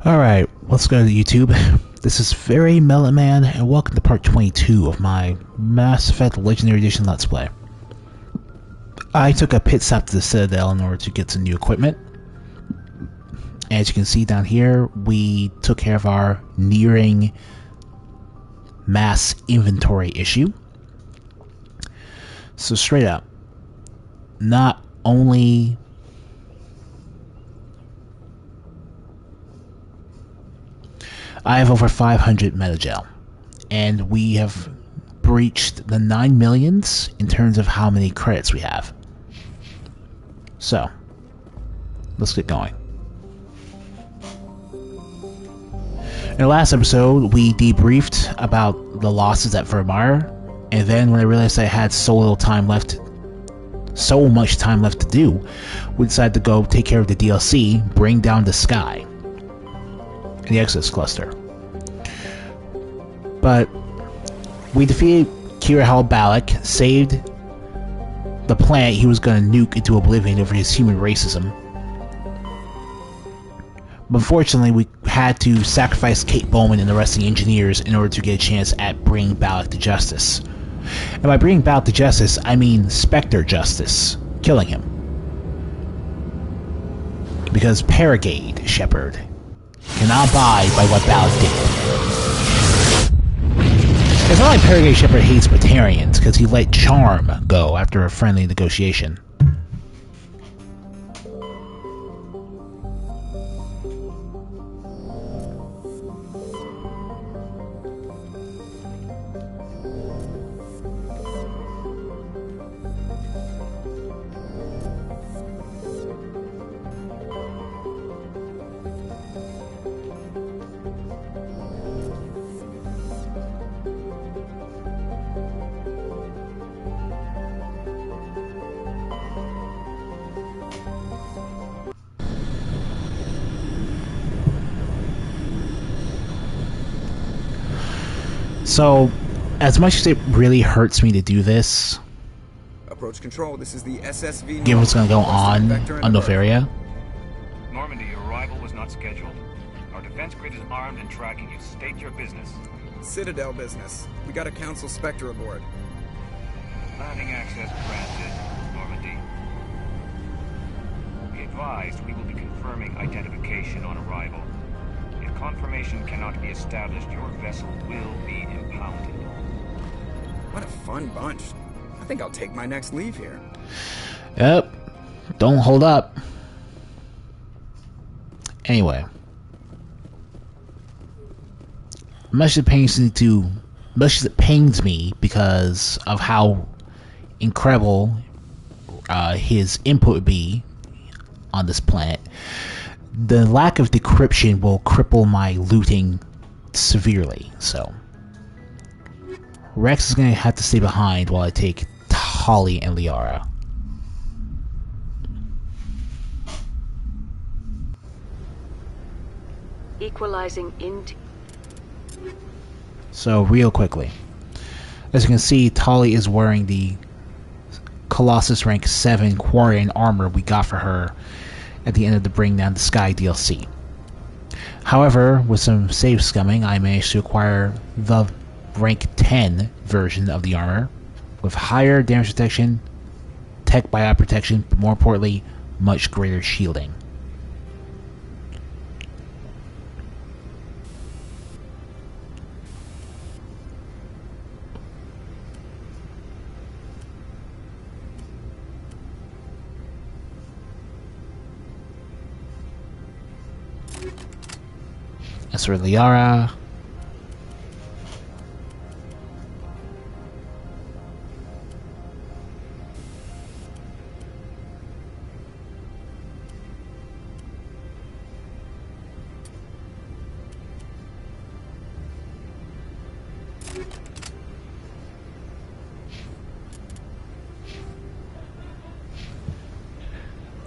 Alright, let's go to YouTube. This is Very Melon Man, and welcome to part 22 of my Mass Effect Legendary Edition Let's Play. I took a pit stop to the Citadel in order to get some new equipment. As you can see down here, we took care of our nearing mass inventory issue. So straight up, not only I have over 500 metagel, and we have breached the 9 millions in terms of how many credits we have. So, let's get going. In the last episode, we debriefed about the losses at Vermeer, and then when I realized I had so much time left to do, we decided to go take care of the DLC, Bring Down the Sky, the Exodus cluster. But we defeated Kirahel Balak, saved the planet he was going to nuke into oblivion over his human racism. But unfortunately, we had to sacrifice Kate Bowman and the rest of the engineers in order to get a chance at bringing Balak to justice. And by bringing Balak to justice, I mean Spectre justice, killing him. Because Paragade, Shepard, cannot abide by what Balak did. It's not like Paragade Shepard hates Batarians, because he let Charm go after a friendly negotiation. So, as much as it really hurts me to do this, approach control. This is the SSV. given what's going to go on Noveria. Normandy, your arrival was not scheduled. Our defense grid is armed and tracking you. State your business. Citadel business. We got a Council Spectre aboard. Landing access granted, Normandy. Be advised, we will be confirming identification on arrival. If confirmation cannot be established, your vessel will be impounded. What a fun bunch. I think I'll take my next leave here. Yep. Don't hold up. Anyway. Much as it pains me because of how incredible his input would be on this planet, the lack of decryption will cripple my looting severely, so Rex is going to have to stay behind while I take Tali and Liara. Equalizing into. So, real quickly, as you can see, Tali is wearing the Colossus rank 7 Quarian armor we got for her at the end of the Bring Down the Sky DLC. However, with some save scumming, I managed to acquire the rank 10 version of the armor with higher damage protection, tech biot protection, but more importantly, much greater shielding. As for Liara,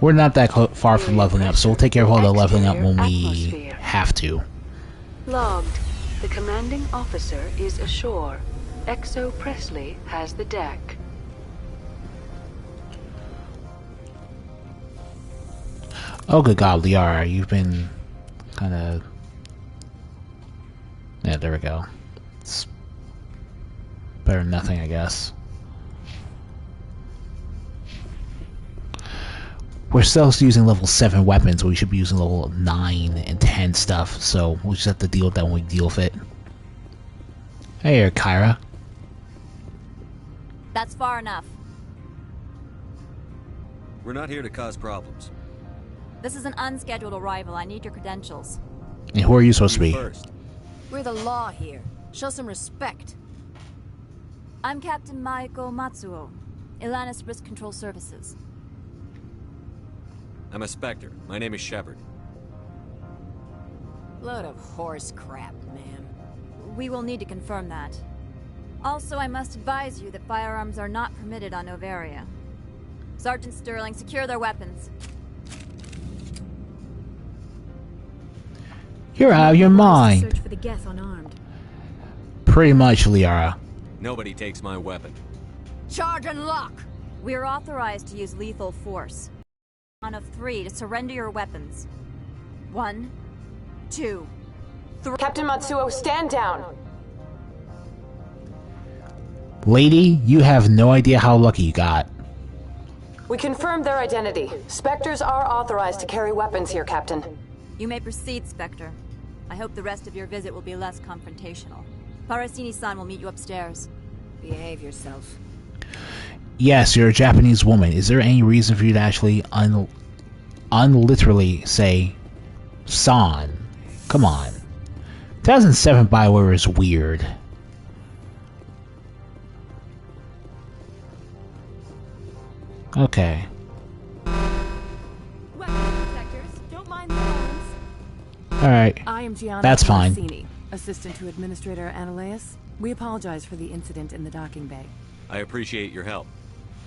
we're not that far from leveling up, so we'll take care of all the leveling up when we have to. Logged. The commanding officer is ashore. Exo Presley has the deck. Oh, good God, Liara, you've been kind of Yeah, there we go. It's better than nothing, I guess. We're still using level 7 weapons, we should be using level 9 and 10 stuff, so we'll just have to deal with that when we deal with it. Hey there, Kyra. That's far enough. We're not here to cause problems. This is an unscheduled arrival. I need your credentials. And who are you supposed to be? First. We're the law here. Show some respect. I'm Captain Maiko Matsuo, Ilanis Risk Control Services. I'm a Spectre. My name is Shepard. Load of horse crap, ma'am. We will need to confirm that. Also, I must advise you that firearms are not permitted on Noveria. Sergeant Sterling, secure their weapons. You're out of your mind. Search for the Geth unarmed. Pretty much, Liara. Nobody takes my weapon. Charge and lock! We are authorized to use lethal force. On of 3 to surrender your weapons. 1, 2, 3. Captain Matsuo, stand down! Lady, you have no idea how lucky you got. We confirmed their identity. Spectres are authorized to carry weapons here, Captain. You may proceed, Spectre. I hope the rest of your visit will be less confrontational. Parasini-san will meet you upstairs. Behave yourself. Yes, you're a Japanese woman. Is there any reason for you to actually unliterally say San? Come on. 2007 Bioware is weird. Okay. Weapon protectors, don't mind the arms. Alright. I am Gianna That's fine. Mancini, assistant to Administrator Ananias. We apologize for the incident in the docking bay. I appreciate your help.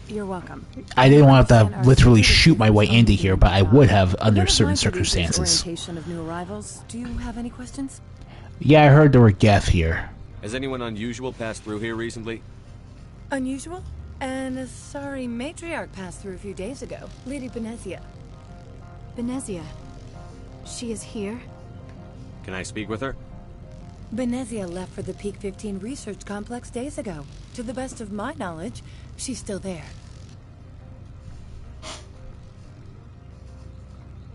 You're welcome. I didn't want to literally shoot my way into here, but I would have under certain circumstances. Orientation of new arrivals. Do you have any questions? Yeah, I heard there were Geth here. Has anyone unusual passed through here recently? Unusual? And a sorry matriarch passed through a few days ago. Lady Benezia. Benezia. She is here? Can I speak with her? Benezia left for the Peak 15 research complex days ago. To the best of my knowledge, she's still there.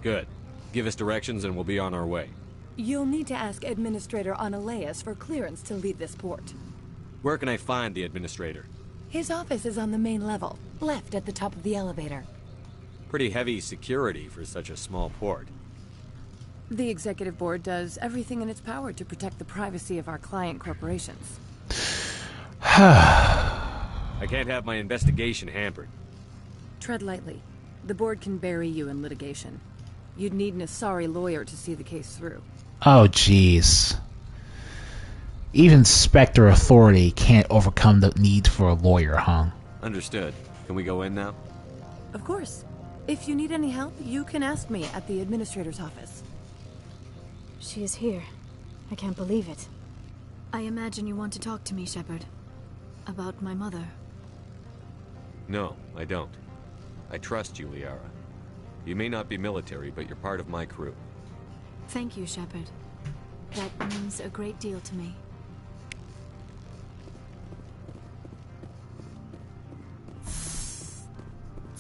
Good. Give us directions and we'll be on our way. You'll need to ask Administrator Ananias for clearance to leave this port. Where can I find the Administrator? His office is on the main level, left at the top of the elevator. Pretty heavy security for such a small port. The Executive Board does everything in its power to protect the privacy of our client corporations. I can't have my investigation hampered. Tread lightly. The Board can bury you in litigation. You'd need an Asari lawyer to see the case through. Oh, jeez. Even Spectre Authority can't overcome the need for a lawyer, huh? Understood. Can we go in now? Of course. If you need any help, you can ask me at the Administrator's office. She is here. I can't believe it. I imagine you want to talk to me, Shepard. About my mother. No, I don't. I trust you, Liara. You may not be military, but you're part of my crew. Thank you, Shepard. That means a great deal to me.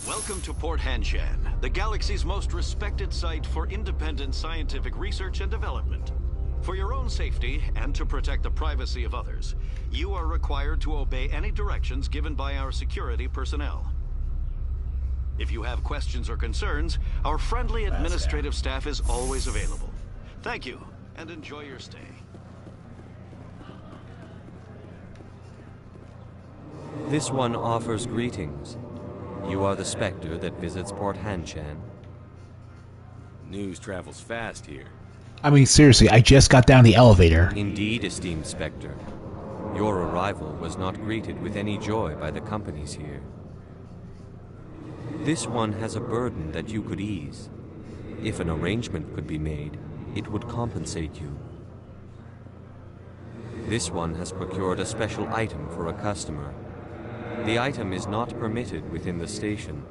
Welcome to Port Hanshan, the galaxy's most respected site for independent scientific research and development. For your own safety and to protect the privacy of others, you are required to obey any directions given by our security personnel. If you have questions or concerns, our friendly administrative staff is always available. Thank you, and enjoy your stay. This one offers greetings. You are the Spectre that visits Port Hanshan. News travels fast here. I mean, seriously, I just got down the elevator. Indeed, esteemed Spectre. Your arrival was not greeted with any joy by the companies here. This one has a burden that you could ease. If an arrangement could be made, it would compensate you. This one has procured a special item for a customer. The item is not permitted within the station,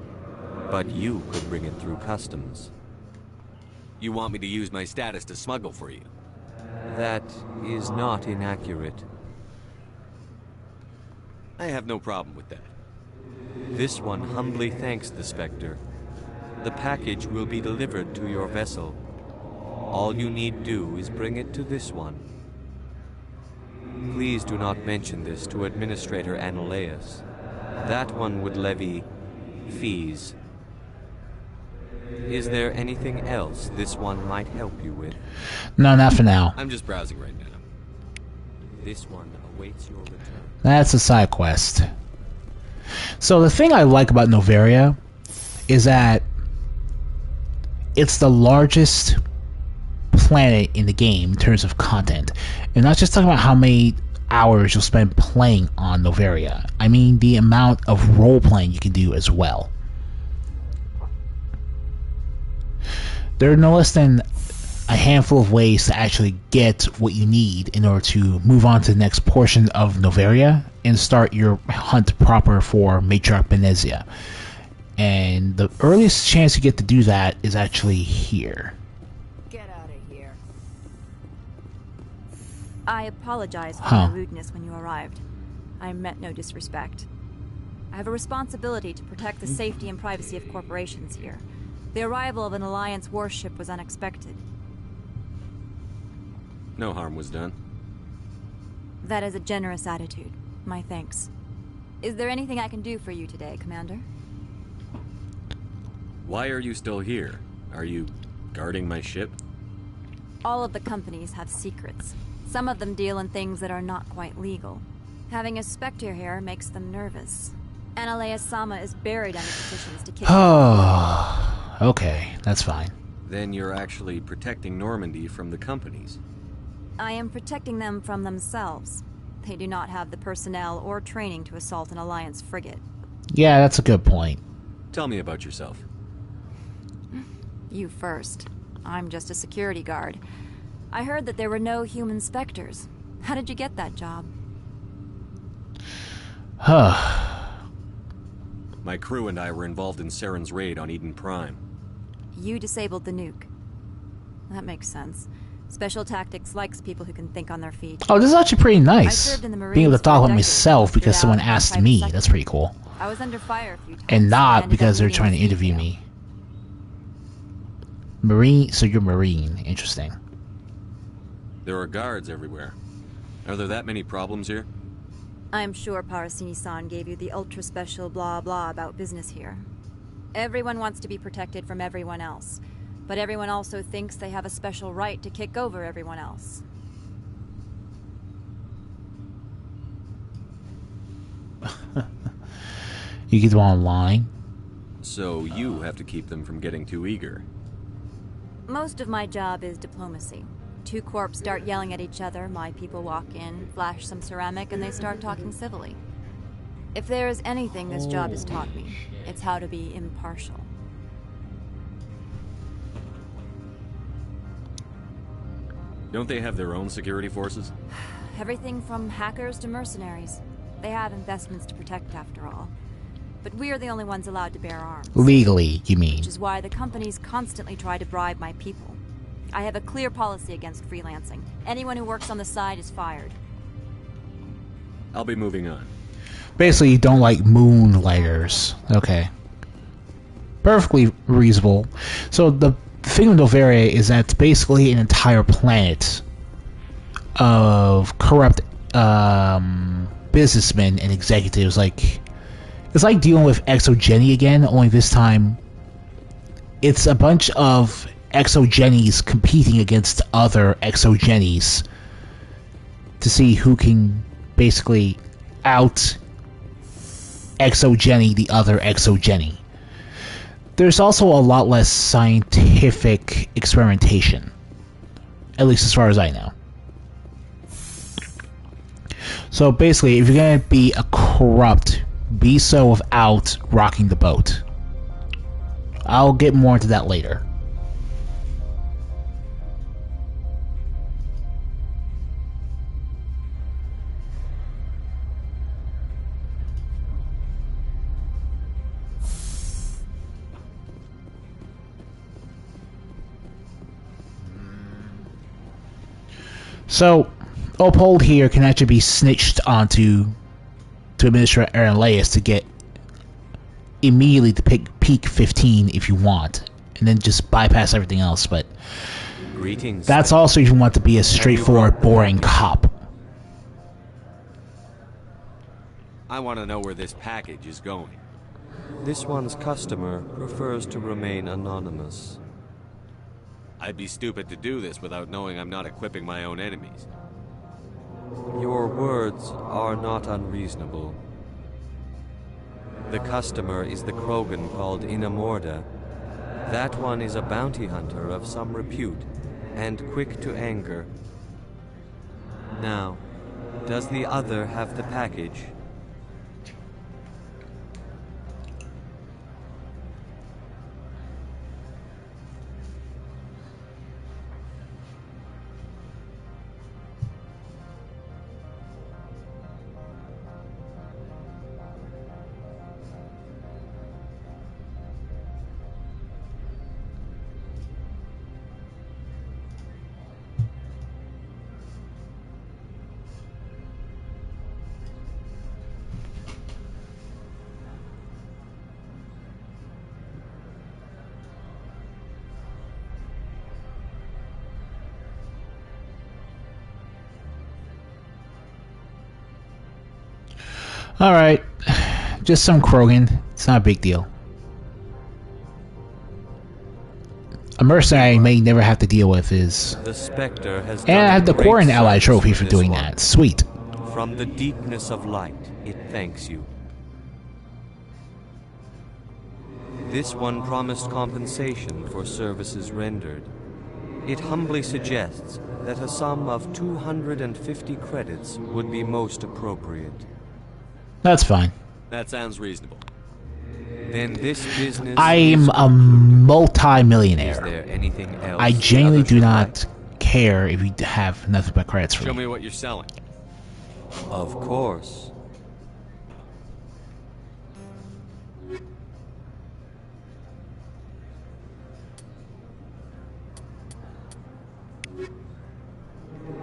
but you could bring it through customs. You want me to use my status to smuggle for you? That is not inaccurate. I have no problem with that. This one humbly thanks the Spectre. The package will be delivered to your vessel. All you need do is bring it to this one. Please do not mention this to Administrator Annaleus. That one would levy fees. Is there anything else this one might help you with? No, not for now. I'm just browsing right now. This one awaits your return. That's a side quest. So the thing I like about Noveria is that it's the largest planet in the game in terms of content. And not just talking about how many hours you'll spend playing on Noveria. I mean the amount of role-playing you can do as well. There are no less than a handful of ways to actually get what you need in order to move on to the next portion of Noveria and start your hunt proper for Matriarch Benezia. And the earliest chance you get to do that is actually here. Get out of here. I apologize for my rudeness when you arrived. I meant no disrespect. I have a responsibility to protect the safety and privacy of corporations here. The arrival of an Alliance warship was unexpected. No harm was done. That is a generous attitude. My thanks. Is there anything I can do for you today, Commander? Why are you still here? Are you guarding my ship? All of the companies have secrets. Some of them deal in things that are not quite legal. Having a Spectre here makes them nervous. Annaleus Sama is buried under petitions to kick Oh, okay, that's fine. Then you're actually protecting Normandy from the companies. I am protecting them from themselves. They do not have the personnel or training to assault an Alliance frigate. Yeah, that's a good point. Tell me about yourself. You first. I'm just a security guard. I heard that there were no human Spectres. How did you get that job? My crew and I were involved in Saren's raid on Eden Prime. You disabled the nuke. That makes sense. Special Tactics likes people who can think on their feet. Oh, this is actually pretty nice. I served in the Marines being able to talk for about decades, myself because someone stood out asked in me. private That's sector. pretty cool. I was under fire a few times. And not ended because up they're leading trying to a interview detail. me. Marine, so you're Marine. Interesting. There are guards everywhere. Are there that many problems here? I'm sure Parasini-san gave you the ultra-special blah blah about business here. Everyone wants to be protected from everyone else, but everyone also thinks they have a special right to kick over everyone else. You get them online. So you have to keep them from getting too eager. Most of my job is diplomacy. Two corps start yelling at each other, my people walk in, flash some ceramic, and they start talking civilly. If there is anything this job has taught me, it's how to be impartial. Don't they have their own security forces? Everything from hackers to mercenaries. They have investments to protect after all. But we are the only ones allowed to bear arms. Legally, you mean? Which is why the companies constantly try to bribe my people. I have a clear policy against freelancing. Anyone who works on the side is fired. I'll be moving on. Basically, you don't like moonlighters. Okay. Perfectly reasonable. So the thing with Noveria is that it's basically an entire planet of corrupt businessmen and executives. It's like dealing with Exogeny again, only this time it's a bunch of Exogenies competing against other Exogenies to see who can basically out Exogeny the other Exogeny. There's also a lot less scientific experimentation, at least as far as I know. So basically, if you're gonna be a corrupt, be so without rocking the boat. I'll get more into that later. So, Opold here can actually be snitched onto to Administrator Aranlaeus to get immediately to pick Peak 15 if you want, and then just bypass everything else. But Greetings. That's also if you want to be a straightforward, boring cop. I want to know where this package is going. This one's customer prefers to remain anonymous. I'd be stupid to do this without knowing I'm not equipping my own enemies. Your words are not unreasonable. The customer is the Krogan called Inamorda. That one is a bounty hunter of some repute, and quick to anger. Now, does the other have the package? Alright, just some Krogan. It's not a big deal. A mercenary I may never have to deal with is... The Spectre has and I have the great Quarren Ally service trophy for for this doing one. that. Sweet. From the deepness of light, it thanks you. This one promised compensation for services rendered. It humbly suggests that a sum of 250 credits would be most appropriate. That's fine. That sounds reasonable. Then this business I'm is a concluded. multi-millionaire. Is there anything else I the genuinely others do would not care if you have nothing but credits for Show me. me what you're selling. like? Of course.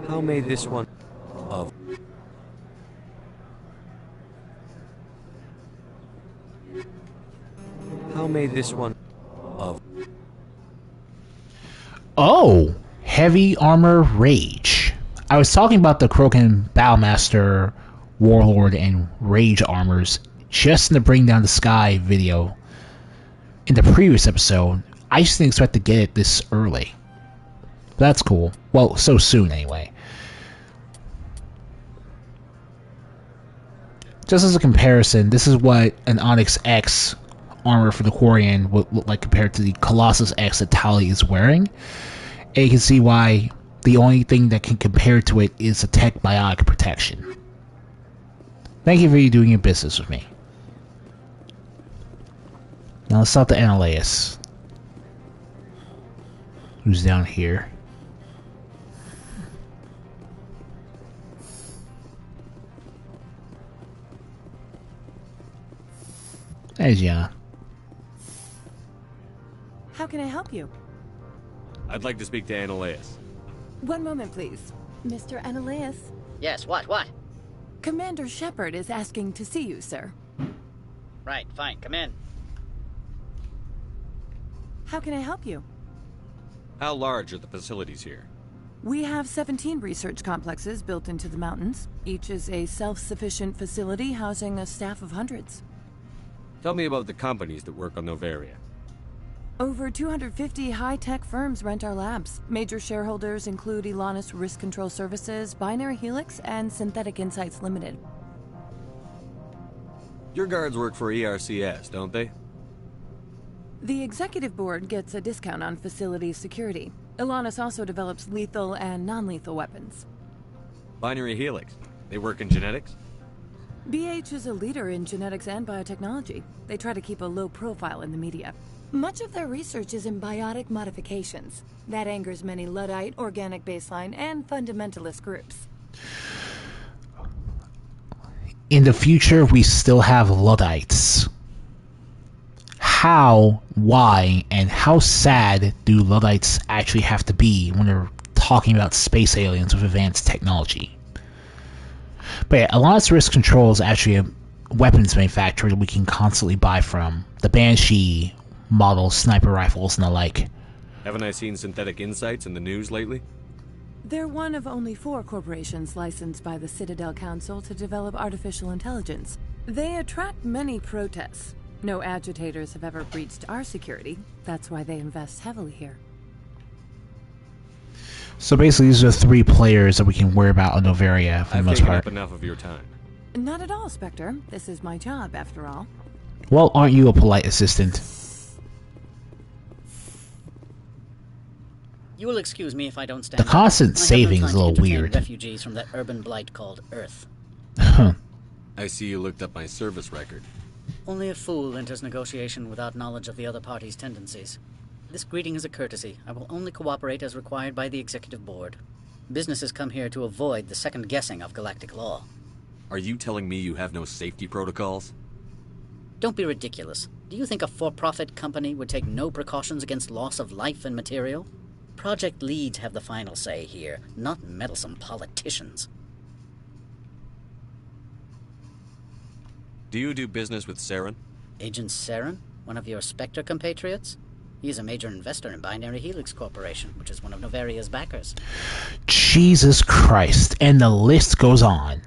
How may this one of How may this one of Oh! Heavy Armor Rage. I was talking about the Krogan Battlemaster, Warlord, and Rage armors just in the Bring Down the Sky video in the previous episode. I just didn't expect to get it this early. But that's cool. Well, so soon anyway. Just as a comparison, this is what an Onyx X armor for the Quarian would look like compared to the Colossus X that Tali is wearing. And you can see why the only thing that can compare to it is a tech biotic protection. Thank you for doing your business with me. Now let's talk to Aranlaeus, who's down here. There's Yana. How can I help you? I'd like to speak to Aranlaeus. One moment, please. Mr. Aranlaeus. Yes, what? Commander Shepard is asking to see you, sir. Right, fine, come in. How can I help you? How large are the facilities here? We have 17 research complexes built into the mountains. Each is a self-sufficient facility housing a staff of hundreds. Tell me about the companies that work on Noveria. Over 250 high-tech firms rent our labs. Major shareholders include Elanus Risk Control Services, Binary Helix, and Synthetic Insights Limited. Your guards work for ERCS, don't they? The executive board gets a discount on facility security. Elanus also develops lethal and non-lethal weapons. Binary Helix. They work in genetics? BH is a leader in genetics and biotechnology. They try to keep a low profile in the media. Much of their research is in biotic modifications. That angers many Luddite, organic baseline, and fundamentalist groups. In the future, we still have Luddites. How, why, and how sad do Luddites actually have to be when they're talking about space aliens with advanced technology. But yeah, Alliance Risk Control is actually a weapons manufacturer that we can constantly buy from. The Banshee model sniper rifles and the like. Haven't I seen Synthetic Insights in the news lately? They're one of only 4 corporations licensed by the Citadel Council to develop artificial intelligence. They attract many protests. No agitators have ever breached our security. That's why they invest heavily here. So basically, these are the 3 players that we can worry about on Noveria for the most part. I've taken up enough of your time. Not at all, Spectre. This is my job, after all. Well, aren't you a polite assistant? You will excuse me if I don't stand The constant up. saving is a little weird. Refugees from that urban blight called Earth. Huh. I see you looked up my service record. Only a fool enters negotiation without knowledge of the other party's tendencies. This greeting is a courtesy. I will only cooperate as required by the Executive Board. Businesses come here to avoid the second guessing of galactic law. Are you telling me you have no safety protocols? Don't be ridiculous. Do you think a for-profit company would take no precautions against loss of life and material? Project leads have the final say here, not meddlesome politicians. Do you do business with Saren? Agent Saren? One of your Spectre compatriots? He is a major investor in Binary Helix Corporation, which is one of Noveria's backers. Jesus Christ. And the list goes on.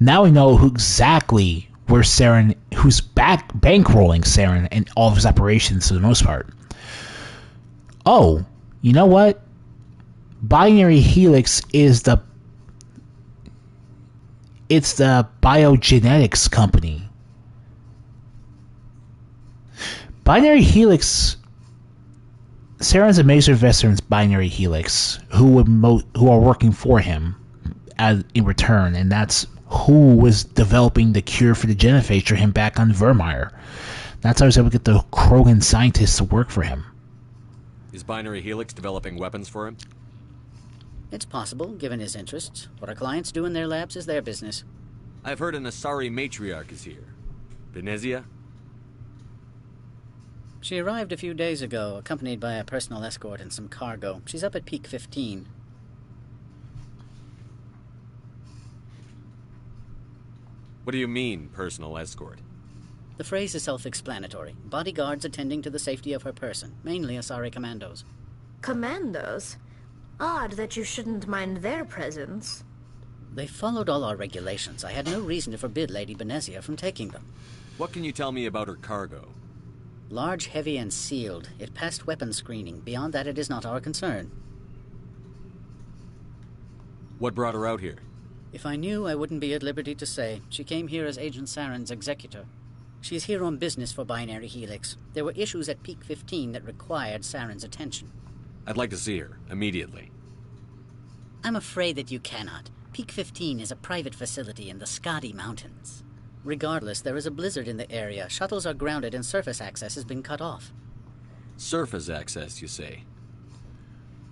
Now we know who exactly where Saren, who's bankrolling Saren and all of his operations for the most part. Oh, you know what? Binary Helix is it's the biogenetics company. Binary Helix, Saren's a major investor in Binary Helix, who are working for him in return, and that's who was developing the cure for the genophage for him back on Vermeer. That's how he was able to get the Krogan scientists to work for him. Is Binary Helix developing weapons for him? It's possible, given his interests. What our clients do in their labs is their business. I've heard an Asari matriarch is here. Venezia? She arrived a few days ago, accompanied by a personal escort and some cargo. She's up at Peak 15. What do you mean, personal escort? The phrase is self-explanatory. Bodyguards attending to the safety of her person, mainly Asari commandos. Commandos? Odd that you shouldn't mind their presence. They followed all our regulations. I had no reason to forbid Lady Venezia from taking them. What can you tell me about her cargo? Large, heavy, and sealed. It passed weapons screening. Beyond that, it is not our concern. What brought her out here? If I knew, I wouldn't be at liberty to say. She came here as Agent Saren's executor. She is here on business for Binary Helix. There were issues at Peak 15 that required Saren's attention. I'd like to see her, immediately. I'm afraid that you cannot. Peak 15 is a private facility in the Skadi Mountains. Regardless, there is a blizzard in the area. Shuttles are grounded and surface access has been cut off. Surface access, you say?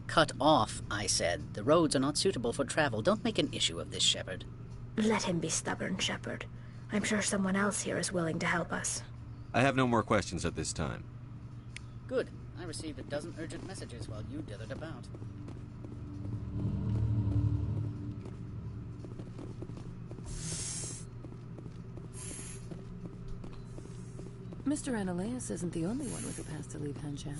Cut off, I said. The roads are not suitable for travel. Don't make an issue of this, Shepard. Let him be stubborn, Shepard. I'm sure someone else here is willing to help us. I have no more questions at this time. Good. I received a dozen urgent messages while you dithered about. Mr. Ananias isn't the only one with a pass to leave Hanshan.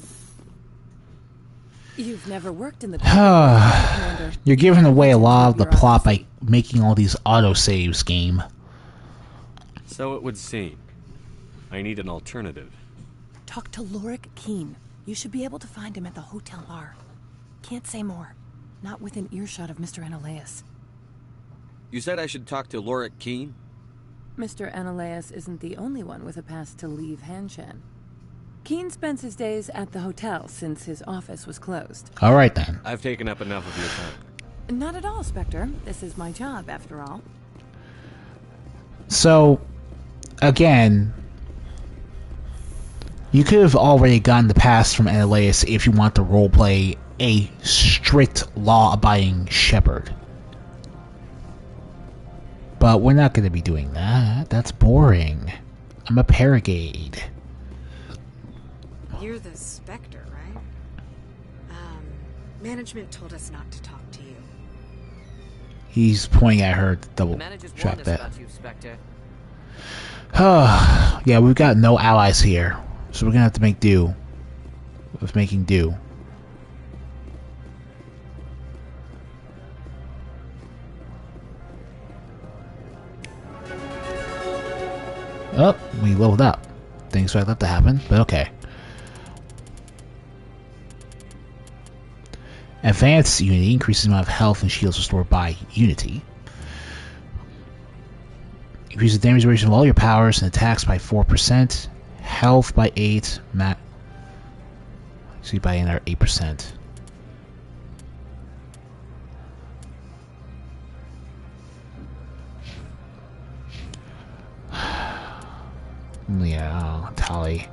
You've never worked in the... You're giving away a lot of the plot by making all these autosaves, game. So it would seem. I need an alternative. Talk to Lorik Keen. You should be able to find him at the hotel bar. Can't say more. Not within earshot of Mr. Ananias. You said I should talk to Lorik Keen? Mr. Ananias isn't the only one with a pass to leave Hanshan. Keen spends his days at the hotel since his office was closed. Alright then. I've taken up enough of your time. Not at all, Spectre. This is my job, after all. So, again, you could have already gotten the pass from Ananias if you want to roleplay a strict, law-abiding Shepard. But we're not going to be doing that. That's boring. I'm a Paragade. You're the Spectre, right? Management told us not to talk to you. He's pointing at her to double check that. Yeah, we've got no allies here, so we're gonna have to make do with making do. Oh, we leveled up. Didn't expect that to happen, but okay. Advanced Unity increases the amount of health and shields restored by Unity. Increases the damage duration of all your powers and attacks by 4%. Health by 8. See, by another 8%. Yeah, oh, Tali.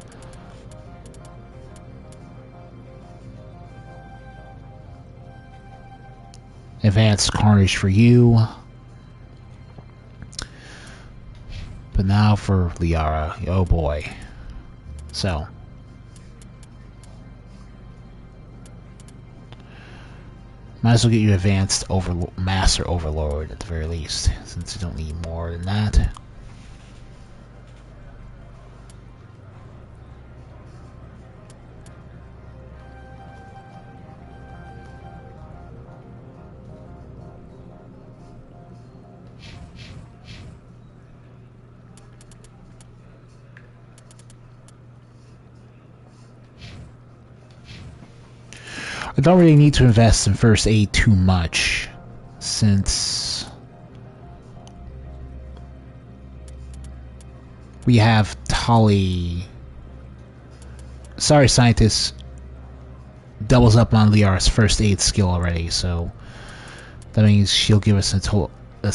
Advanced Carnage for you. But now for Liara. Oh boy. So. Might as well get you Advanced Master Overlord at the very least, since you don't need more than that. I don't really need to invest in first aid too much, since we have Tali. Sorry, Scientist doubles up on Liara's first aid skill already, so that means she'll give us a total of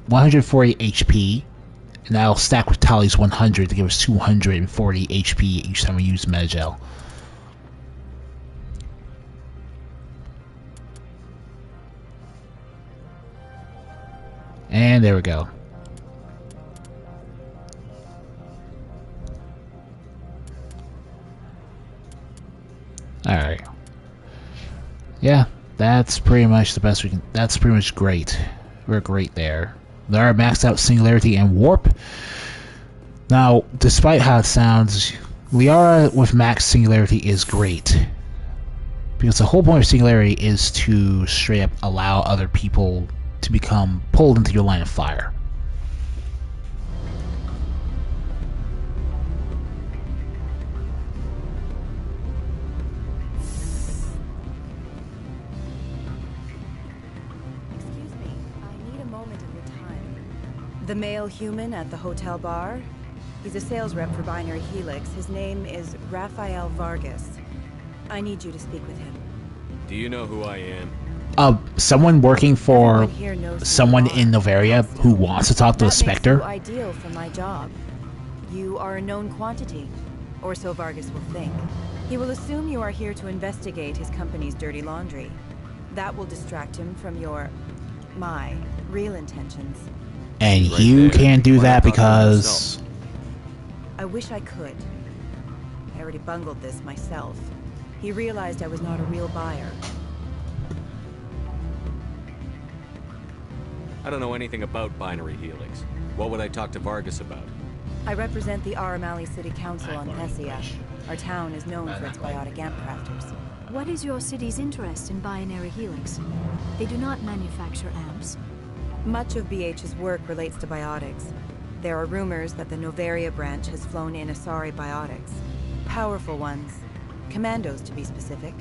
140 HP, and that'll stack with Tali's 100 to give us 240 HP each time we use Metagel. And there we go. Alright. Yeah, that's pretty much the best we can. That's pretty much great. We're great there. There are maxed out Singularity and Warp. Now, despite how it sounds, Liara with max Singularity is great. Because the whole point of Singularity is to straight up allow other people to become pulled into your line of fire. Excuse me, I need a moment of your time. The male human at the hotel bar? He's a sales rep for Binary Helix. His name is Rafael Vargas. I need you to speak with him. Do you know who I am? Someone working for someone in Noveria who wants to talk to a Spectre. That makes you ideal for my job. You are a known quantity, or so Vargas will think. He will assume you are here to investigate his company's dirty laundry. That will distract him from my real intentions. And you can't do that because... I wish I could. I already bungled this myself. He realized I was not a real buyer. I don't know anything about Binary Helix. What would I talk to Vargas about? I represent the Aramali City Council on Thessia. Our town is known for its biotic amp crafters. What is your city's interest in Binary Helix? They do not manufacture amps. Much of BH's work relates to biotics. There are rumors that the Noveria branch has flown in Asari biotics. Powerful ones. Commandos, to be specific.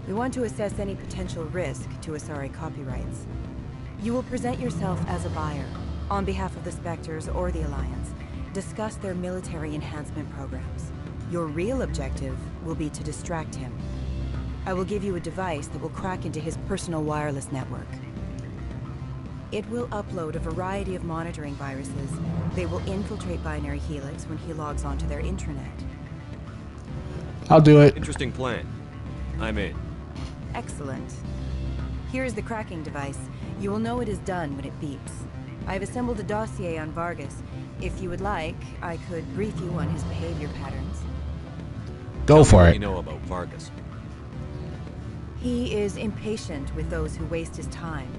We want to assess any potential risk to Asari copyrights. You will present yourself as a buyer, on behalf of the Spectres or the Alliance. Discuss their military enhancement programs. Your real objective will be to distract him. I will give you a device that will crack into his personal wireless network. It will upload a variety of monitoring viruses. They will infiltrate Binary Helix when he logs onto their intranet. I'll do it. Interesting plan. I'm in. Excellent. Here is the cracking device. You will know it is done when it beeps. I have assembled a dossier on Vargas. If you would like, I could brief you on his behavior patterns. Go for it. You know about Vargas. He is impatient with those who waste his time.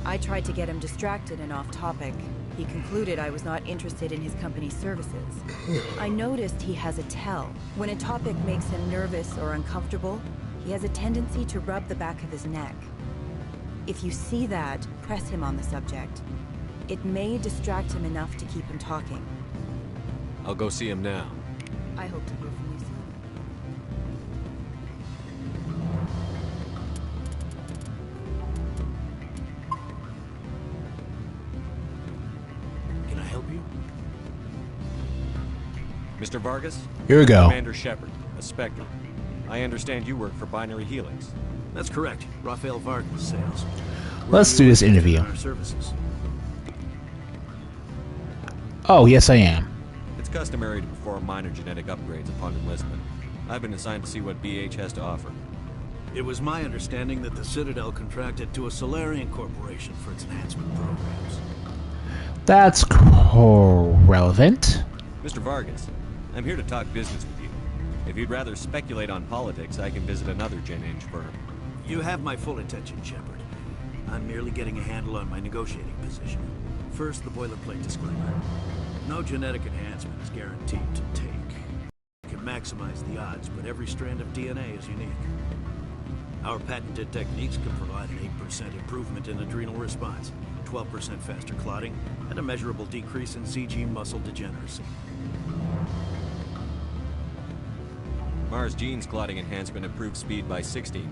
I tried to get him distracted and off topic. He concluded I was not interested in his company's services. I noticed he has a tell. When a topic makes him nervous or uncomfortable, he has a tendency to rub the back of his neck. If you see that, press him on the subject. It may distract him enough to keep him talking. I'll go see him now. I hope to hear from you soon. Can I help you? Mr. Vargas? Here we go. Commander Shepard, a Spectre. I understand you work for Binary Helix. That's correct. Rafael Vargas, sales. Let's do this interview. Our services. Oh, yes I am. It's customary to perform minor genetic upgrades upon enlistment. I've been assigned to see what BH has to offer. It was my understanding that the Citadel contracted to a Solarian corporation for its enhancement programs. That's relevant. Mr. Vargas, I'm here to talk business with you. If you'd rather speculate on politics, I can visit another Gen-Eng firm. You have my full attention, Shepard. I'm merely getting a handle on my negotiating position. First, the boilerplate disclaimer. No genetic enhancement is guaranteed to take. You can maximize the odds, but every strand of DNA is unique. Our patented techniques can provide an 8% improvement in adrenal response, 12% faster clotting, and a measurable decrease in CG muscle degeneracy. Mars Gene's clotting enhancement improves speed by 16%.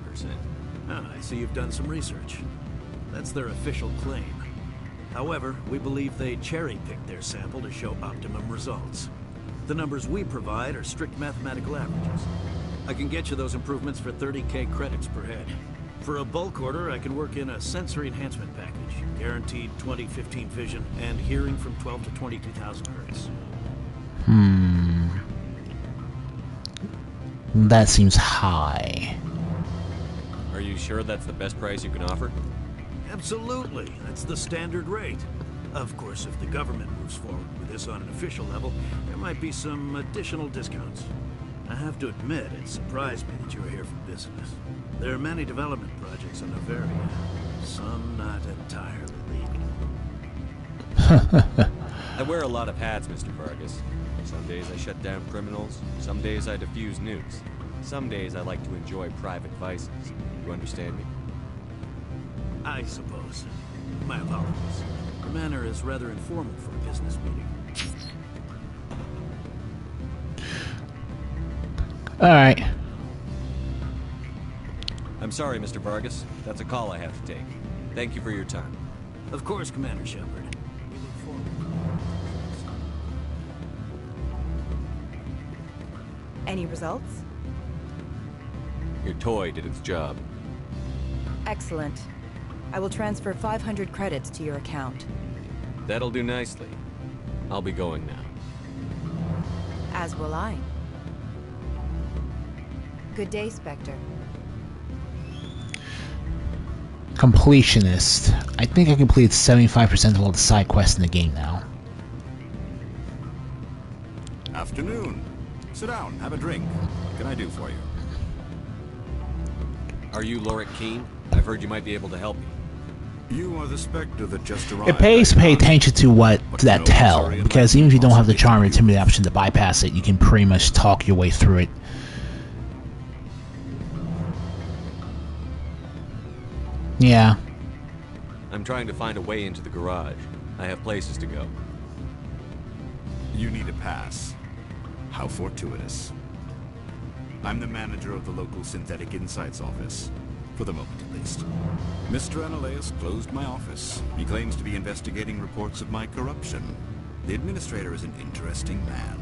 Ah, I see you've done some research. That's their official claim. However, we believe they cherry-picked their sample to show optimum results. The numbers we provide are strict mathematical averages. I can get you those improvements for 30K credits per head. For a bulk order, I can work in a sensory enhancement package, guaranteed 20/15 vision, and hearing from 12 to 22,000 hertz. That seems high. Are you sure that's the best price you can offer? Absolutely. That's the standard rate. Of course, if the government moves forward with this on an official level, there might be some additional discounts. I have to admit, it surprised me that you were here for business. There are many development projects on Noveria, some not entirely legal. I wear a lot of hats, Mr. Vargas. Some days I shut down criminals, some days I defuse nukes. Some days I like to enjoy private vices. You understand me? I suppose. My apologies. Your manner is rather informal for a business meeting. Alright. I'm sorry, Mr. Vargas. That's a call I have to take. Thank you for your time. Of course, Commander Shepard. We look forward. Any results? Your toy did its job. Excellent. I will transfer 500 credits to your account. That'll do nicely. I'll be going now. As will I. Good day, Spectre. Completionist. I think I completed 75% of all the side quests in the game now. Afternoon. Sit down, have a drink. What can I do for you? Are you Lorik Keene? I've heard you might be able to help me. You are the Spectre that just arrived. It pays to pay attention to that tell, because even if you don't have the charm or intimidate option to bypass it, you can pretty much talk your way through it. Yeah. I'm trying to find a way into the garage. I have places to go. You need a pass. How fortuitous. I'm the manager of the local Synthetic Insights office. For the moment, at least. Mr. Analaeus closed my office. He claims to be investigating reports of my corruption. The administrator is an interesting man.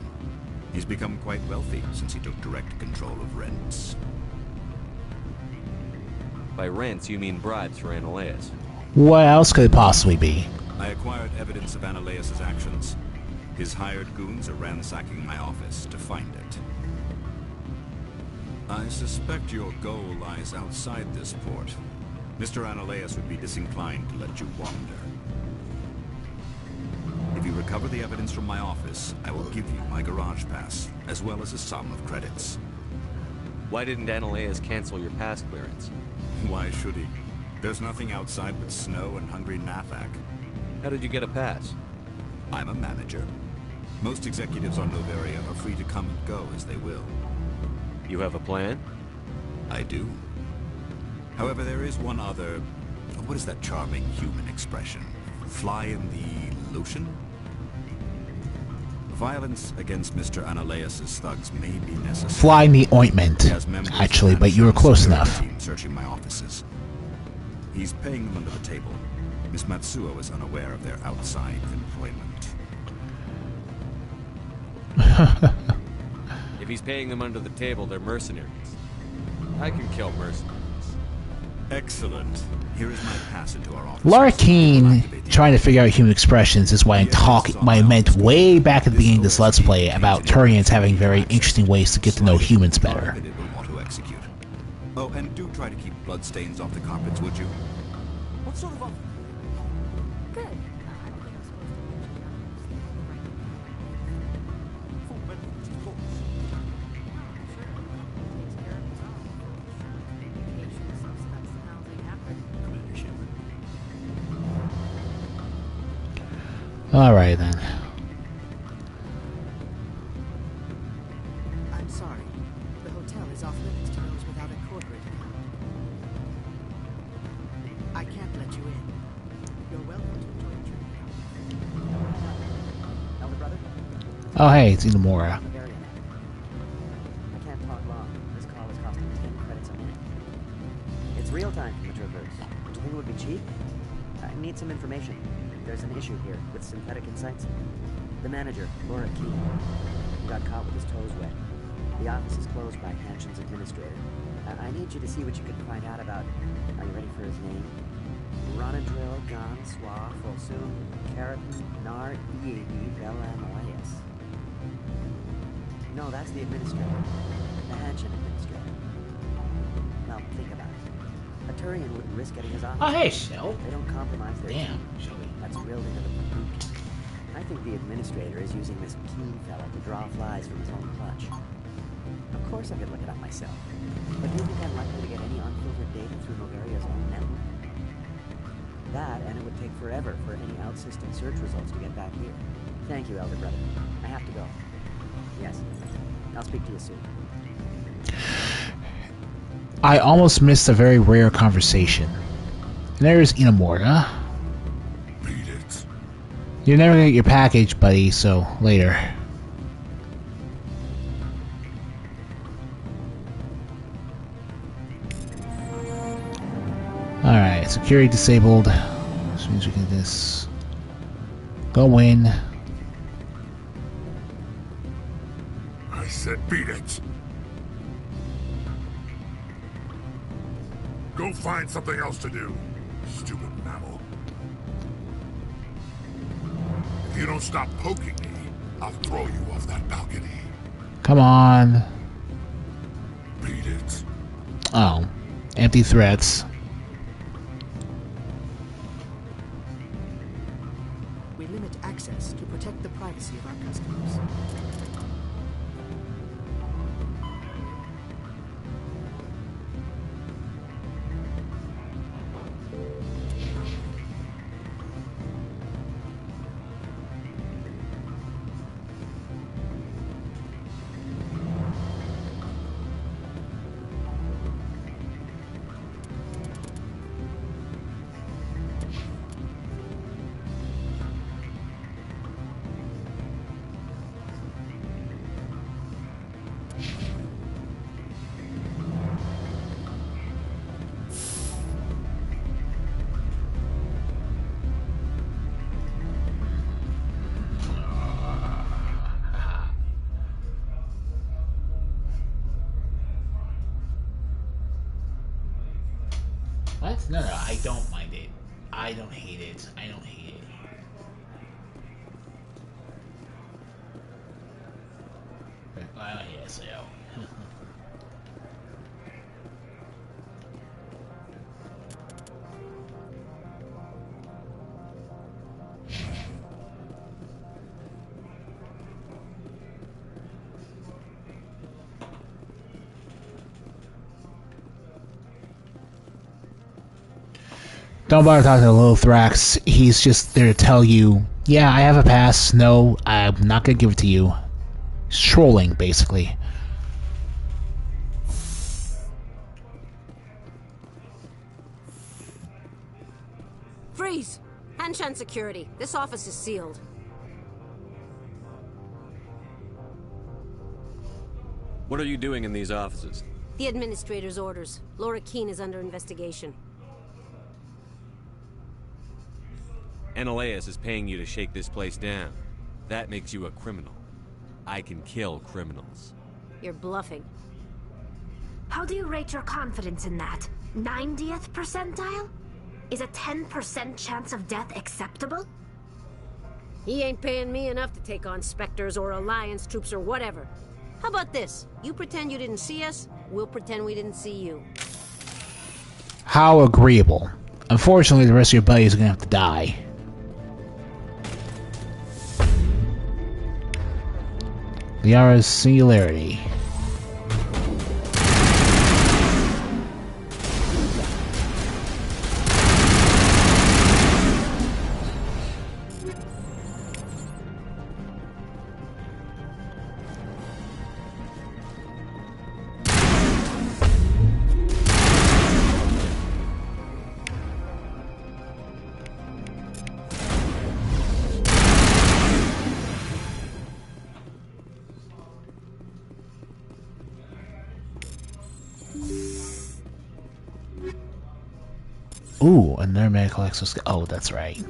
He's become quite wealthy since he took direct control of rents. By rents, you mean bribes for Analaeus. What else could it possibly be? I acquired evidence of Analaeus' actions. His hired goons are ransacking my office to find it. I suspect your goal lies outside this port. Mr. Analaeus would be disinclined to let you wander. If you recover the evidence from my office, I will give you my garage pass, as well as a sum of credits. Why didn't Analeas cancel your pass clearance? Why should he? There's nothing outside but snow and hungry Nafak. How did you get a pass? I'm a manager. Most executives on Noveria are free to come and go as they will. You have a plan? I do. However, there is one other... What is that charming human expression? Fly in the lotion? Violence against Mr. Analeas' thugs may be necessary. Fly in the ointment, actually, but you were close enough. Searching my offices. He's paying them under the table. Miss Matsuo is unaware of their outside employment. If he's paying them under the table, they're mercenaries. I can kill mercenaries. Excellent. Here is my pass into our office. Laura Keane trying to figure out human expressions is why I meant way back at the beginning of this Let's Play about Turians having very interesting ways to get to know humans better. Oh, and do try to keep bloodstains off the carpets, would you? What sort of Good. Alright then. I'm sorry. The hotel is off limits to those without a corporate account. I can't let you in. You're welcome to enjoy a drink. Elder brother? Oh hey, it's Inamura. I can't talk long. This call is costing 10 credits a minute. It's real time from the Traverse. Do you think it would be cheap? I need some information. There's an issue here with synthetic insights. The manager, Laura Keane, got caught with his toes wet. The office is closed by Hanshin's administrator. I need you to see what you can find out about... Are you ready for his name? Ronadrill, Gon, Swa, Folsum, Keratin, Nar, Eabi, Bella, Malaeus. No, that's the administrator. The Hanshin administrator. Now, think about it. A Turian wouldn't risk getting his office. Oh hey, Shell. They don't compromise their Damn, team. Shelby. That's drilled into the boot. I think the administrator is using this Keane fella to draw flies from his own clutch. Of course I could look it up myself. But do you think I'm likely to get any unfiltered data through Noveria's own network? That, and it would take forever for any out-system search results to get back here. Thank you, Elder Brother. I have to go. Yes. I'll speak to you soon. I almost missed a very rare conversation. And there's Inamura. Beat it. You're never gonna get your package, buddy, so later. Alright, security disabled. Which means we can do this. Go in. I said beat it. Go find something else to do, stupid mammal. If you don't stop poking me, I'll throw you off that balcony. Come on. Beat it. Oh. Empty threats. We limit access to protect the privacy of our customers. What? No, I don't mind it. I don't hate it. I don't hate it. I don't hate SAO. Don't bother talking to Lothrax. He's just there to tell you, yeah, I have a pass. No, I'm not gonna give it to you. He's trolling, basically. Freeze! Hanshan security. This office is sealed. What are you doing in these offices? The administrator's orders. Laura Keene is under investigation. Ananias is paying you to shake this place down. That makes you a criminal. I can kill criminals. You're bluffing. How do you rate your confidence in that? 90th percentile? Is a 10% chance of death acceptable? He ain't paying me enough to take on Spectres or Alliance troops or whatever. How about this? You pretend you didn't see us, we'll pretend we didn't see you. How agreeable. Unfortunately, the rest of your buddies are gonna have to die. Liara's Singularity. Ooh, another medical exoskeleton. Oh, that's right.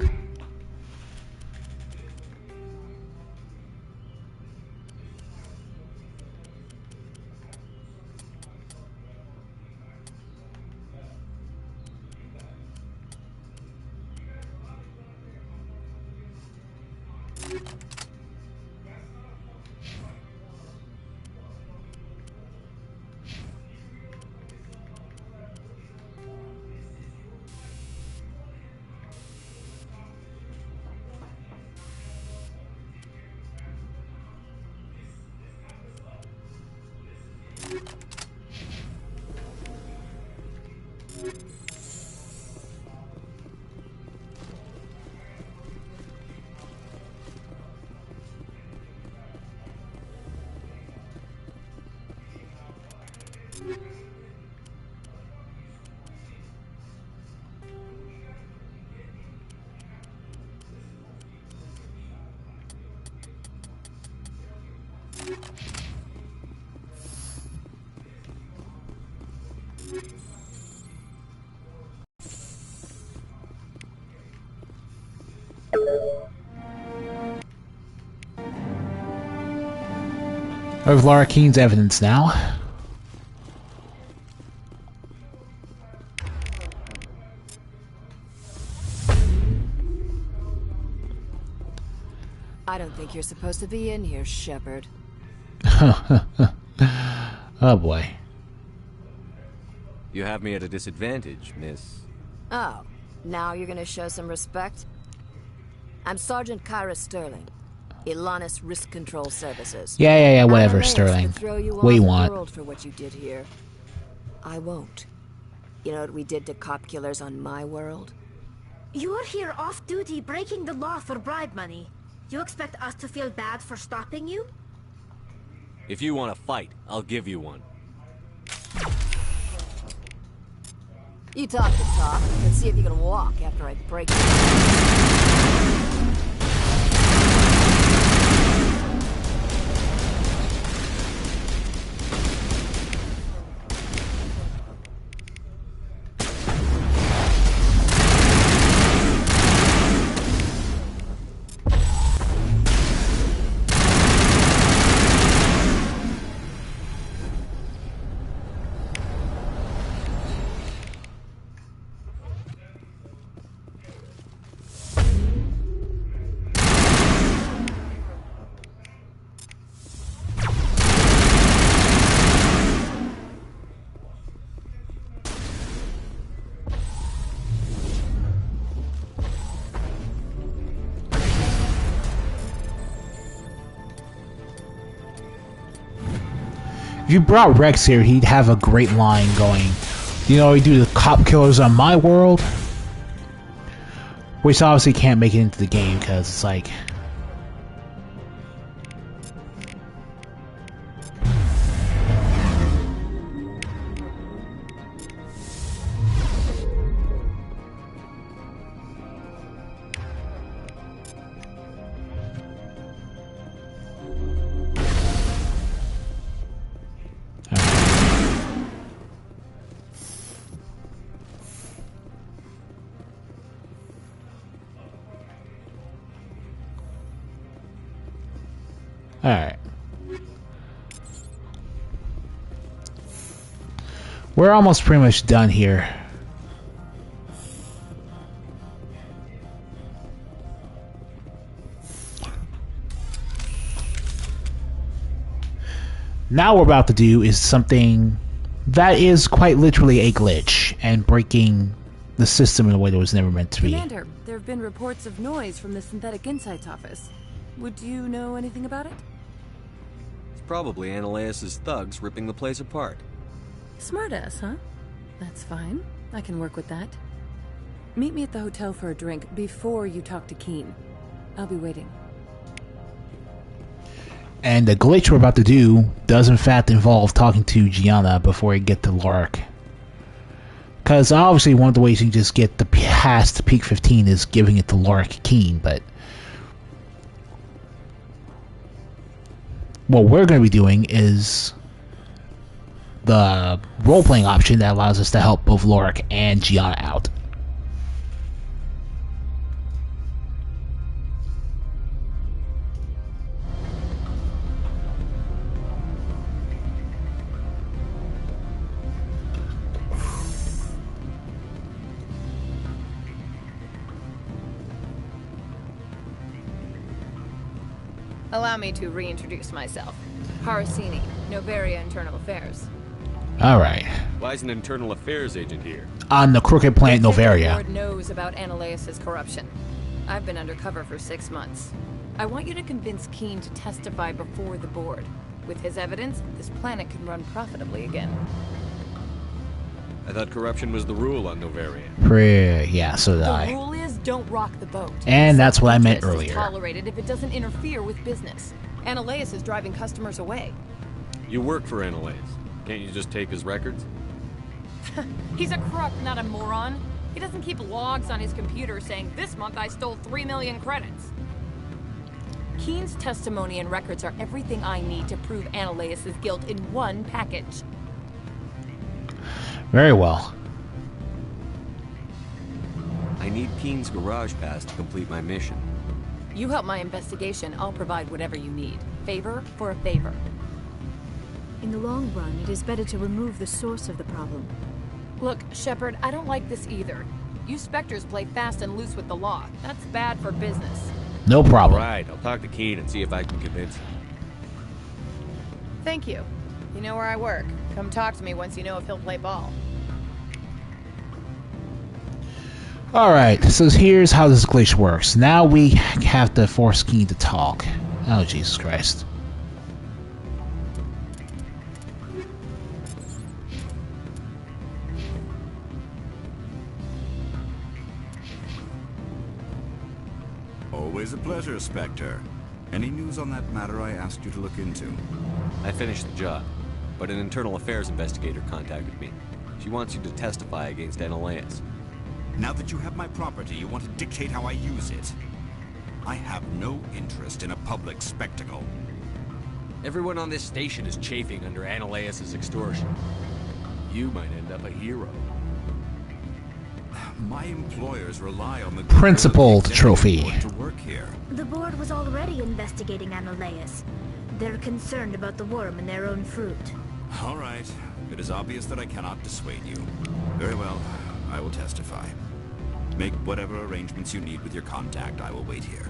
I have Laura Keene's evidence now. I don't think you're supposed to be in here, Shepard. Oh boy. You have me at a disadvantage, miss. Oh, now you're gonna show some respect? I'm Sergeant Kyra Sterling, Ilanis Risk Control Services. Yeah, whatever, Ananias Sterling. could throw you What do you off the want? world for what you did here. I won't. You know what we did to cop killers on my world? You're here off-duty breaking the law for bribe money. You expect us to feel bad for stopping you? If you want to fight, I'll give you one. You talk the talk. Let's see if you can walk after I break you. If you brought Rex here, he'd have a great line going, you know what we do to cop killers on my world? Which obviously can't make it into the game because it's like... Alright. We're almost pretty much done here. Now what we're about to do is something that is quite literally a glitch and breaking the system in a way that was never meant to be. Commander, there have been reports of noise from the Synthetic Insights office. Would you know anything about it? It's probably Ananias' thugs ripping the place apart. Smartass, huh? That's fine. I can work with that. Meet me at the hotel for a drink before you talk to Keen. I'll be waiting. And the glitch we're about to do does in fact involve talking to Gianna before we get to Lark. Because obviously one of the ways you can just get the past Peak 15 is giving it to Lark Keen, but what we're going to be doing is the role-playing option that allows us to help both Lorik and Gianna out. Allow me to reintroduce myself. Harasini, Noveria Internal Affairs. Alright. Why is an internal affairs agent here? On the crooked planet Noveria. The board knows about Ananias' corruption. I've been undercover for 6 months. I want you to convince Keen to testify before the board. With his evidence, this planet can run profitably again. I thought corruption was the rule on Noveria. Yeah, so did I. The rule is don't rock the boat. And that's what I meant This is earlier. tolerated if it doesn't interfere with business. Ananias is driving customers away. You work for Ananias. Can't you just take his records? He's a crook, not a moron. He doesn't keep logs on his computer saying, this month I stole 3 million credits. Keen's testimony and records are everything I need to prove Ananias' guilt in one package. Very well. I need Keen's garage pass to complete my mission. You help my investigation, I'll provide whatever you need. Favor for a favor. In the long run, it is better to remove the source of the problem. Look, Shepard, I don't like this either. You Spectres play fast and loose with the law. That's bad for business. No problem. Alright, I'll talk to Keen and see if I can convince him. Thank you. You know where I work. Come talk to me once you know if he'll play ball. Alright, so here's how this glitch works. Now we have to force Keen to talk. Oh, Jesus Christ. Always a pleasure, Spectre. Any news on that matter I asked you to look into? I finished the job, but an internal affairs investigator contacted me. She wants you to testify against Ananias. Now that you have my property, you want to dictate how I use it. I have no interest in a public spectacle. Everyone on this station is chafing under Ananias' extortion. You might end up a hero. My employers rely on the Principled trophy. to work here. The board was already investigating Ananias. They're concerned about the worm in their own fruit. All right. It is obvious that I cannot dissuade you. Very well. I will testify. Make whatever arrangements you need with your contact. I will wait here.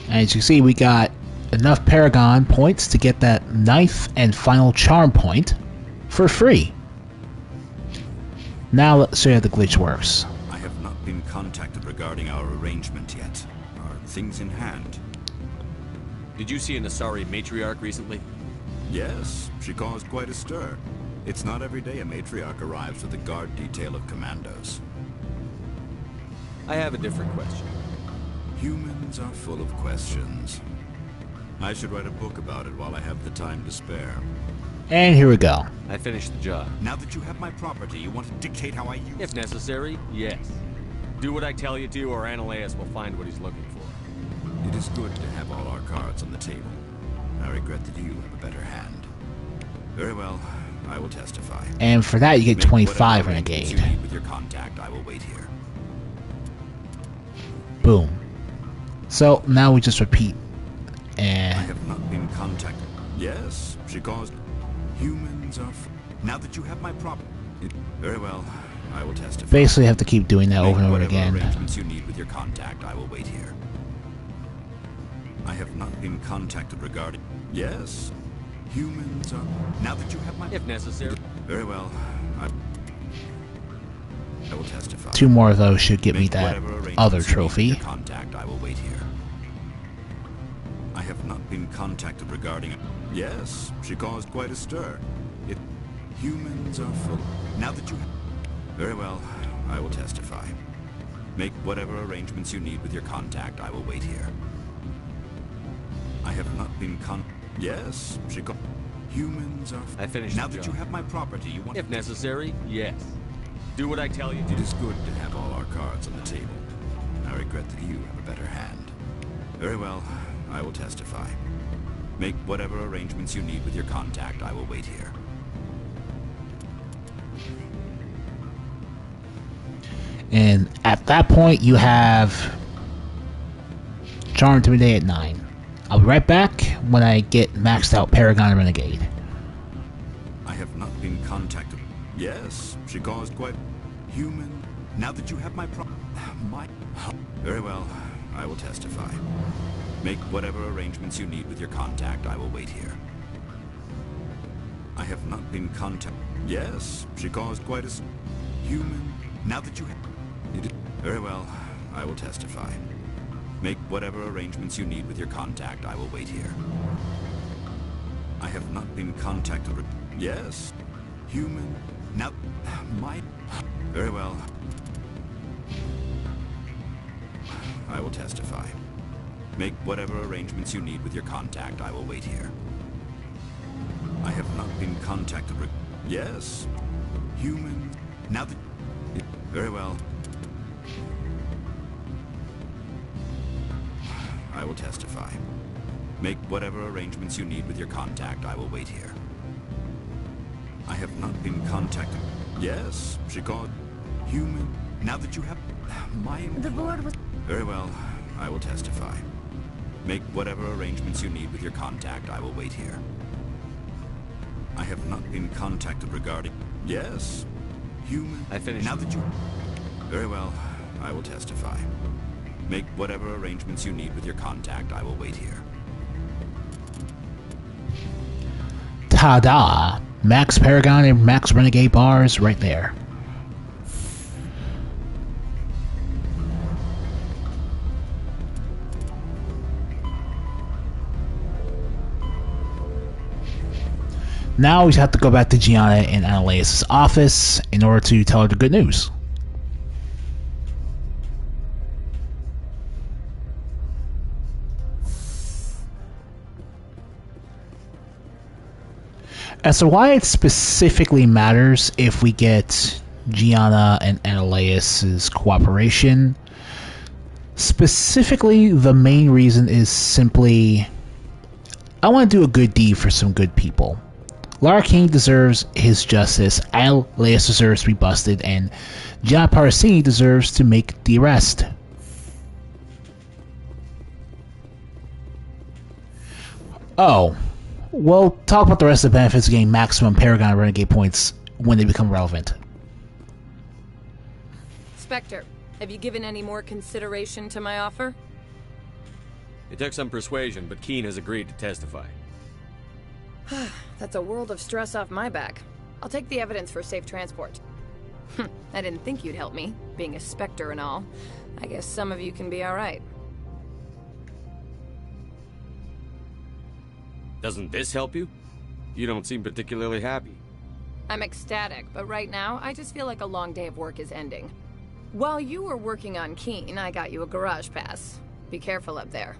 As you see, we got enough Paragon points to get that 9th and final charm point for free. Now let's see how the glitch works. I have not been contacted regarding our arrangement yet. Are things in hand? Did you see an Asari matriarch recently? Yes, she caused quite a stir. It's not every day a matriarch arrives with a guard detail of commandos. I have a different question. Humans are full of questions. I should write a book about it while I have the time to spare. And here we go. I finished the job. Now that you have my property, you want to dictate how I use it? If necessary, yes. Do what I tell you to, or Analeus will find what he's looking for. It is good to have all our cards on the table. I regret that you have a better hand. Very well, I will testify. And for that, you get 25 Renegade. You need with your contact, I will wait here. Boom. So now we just repeat. And I have not been contacted. Yes, she caused. Humans are. Now that you have my property. Very well, I will testify. Basically, have to keep doing that over and over again. Arrangements you need with your contact, I will wait here. I have not been contacted regarding. Yes, humans are. Now that you have my. If necessary. Very well, I will testify. 2 more of those should get me that other trophy. Contact, I will wait here. I have not been contacted regarding it. Yes, she caused quite a stir. Humans are full. Now that you have. Very well, I will testify. Make whatever arrangements you need with your contact, I will wait here. I have not been Yes, she caused. Humans are. I finished now the that job. You have my property, you want. If necessary, yes. Do what I tell you to. It is good to have all our cards on the table. I regret that you have a better hand. Very well, I will testify. Make whatever arrangements you need with your contact, I will wait here. And at that point, you have Charm Intimidate at 9. I'll be right back when I get maxed out Paragon and Renegade. I have not been contacted. Yes, she caused quite human. Now that you have my Very well, I will testify. Make whatever arrangements you need with your contact, I will wait here. I have not been contacted. Yes, she caused quite a human. Now that you have. Very well, I will testify. Make whatever arrangements you need with your contact, I will wait here. I have not been contacted. Yes, human. Now, Very well. I will testify. Make whatever arrangements you need with your contact, I will wait here. I have not been contacted. Yes, human. Now that. Very well. I will testify. Make whatever arrangements you need with your contact, I will wait here. I have not been contacted. Yes, she called. Human. Now that you have The board was. Very well, I will testify. Make whatever arrangements you need with your contact, I will wait here. I have not been contacted regarding. Yes, human. I finished. Now that you. Very well, I will testify. Make whatever arrangements you need with your contact, I will wait here. Ta-da! Max Paragon and Max Renegade bars right there. Now we have to go back to Gianna in Analeus' office in order to tell her the good news. As to why it specifically matters if we get Gianna and Analeus' cooperation, specifically the main reason is simply I want to do a good deed for some good people. Lara King deserves his justice, Analeus deserves to be busted, and Gianna Parasini deserves to make the arrest. Oh. We'll talk about the rest of the benefits of getting maximum Paragon and Renegade points when they become relevant. Spectre, have you given any more consideration to my offer? It took some persuasion, but Keen has agreed to testify. That's a world of stress off my back. I'll take the evidence for safe transport. I didn't think you'd help me, being a Spectre and all. I guess some of you can be alright. Doesn't this help you? You don't seem particularly happy. I'm ecstatic, but right now, I just feel like a long day of work is ending. While you were working on Keen, I got you a garage pass. Be careful up there.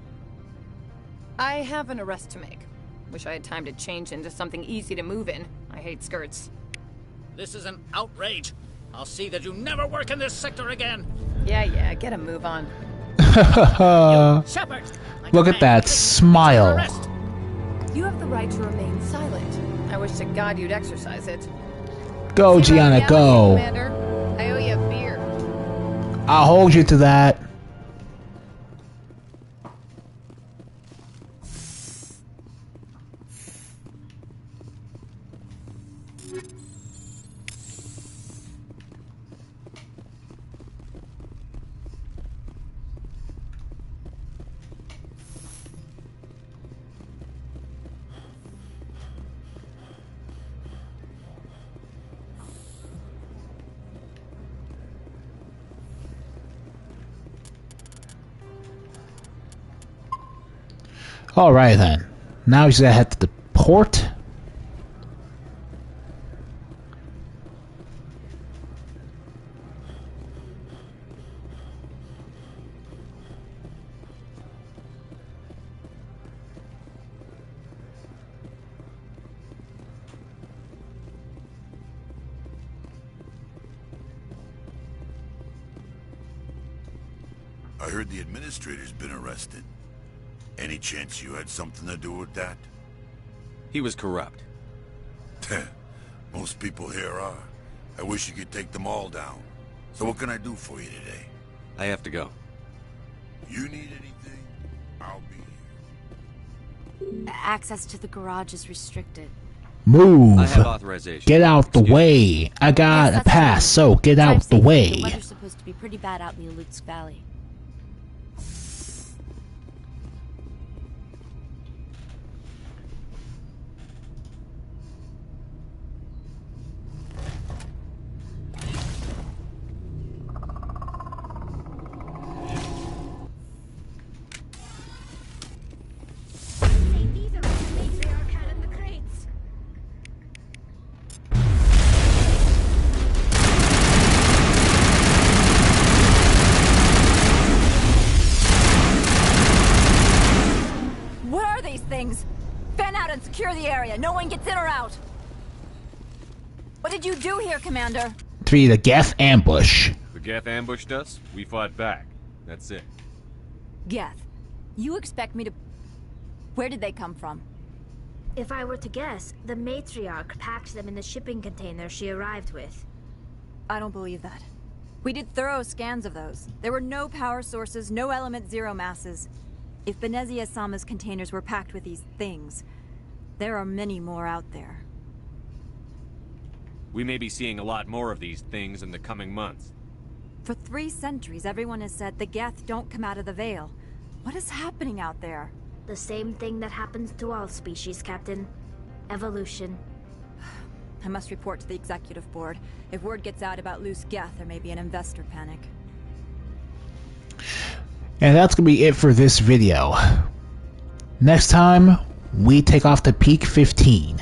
I have an arrest to make. Wish I had time to change into something easy to move in. I hate skirts. This is an outrage. I'll see that you never work in this sector again. Yeah, get a move on. Shepard! Look at that smile. You have the right to remain silent. I wish to God you'd exercise it. Go, Gianna, go. Commander, I owe you a beer. I'll hold you to that. Alright then. Now he's gonna head to the port. I heard the administrator's been arrested. Any chance you had something to do with that? He was corrupt. Most people here are. I wish you could take them all down. So what can I do for you today? I have to go. You need anything? I'll be here. Access to the garage is restricted. Move. I have authorization. Get out the way. I got a pass, so get out the way. The weather's supposed to be pretty bad out in the Alutsk Valley. Fan out and secure the area. No one gets in or out. What did you do here, Commander? 3. The Geth ambush. The Geth ambushed us. We fought back. That's it. Geth, you expect me to... Where did they come from? If I were to guess, the matriarch packed them in the shipping container she arrived with. I don't believe that. We did thorough scans of those. There were no power sources, no element zero masses. If Benezia Sama's containers were packed with these things, there are many more out there. We may be seeing a lot more of these things in the coming months. For 3 centuries, everyone has said the Geth don't come out of the Veil. What is happening out there? The same thing that happens to all species, Captain. Evolution. I must report to the Executive Board. If word gets out about loose Geth, there may be an investor panic. And that's going to be it for this video. Next time, we take off to Peak 15.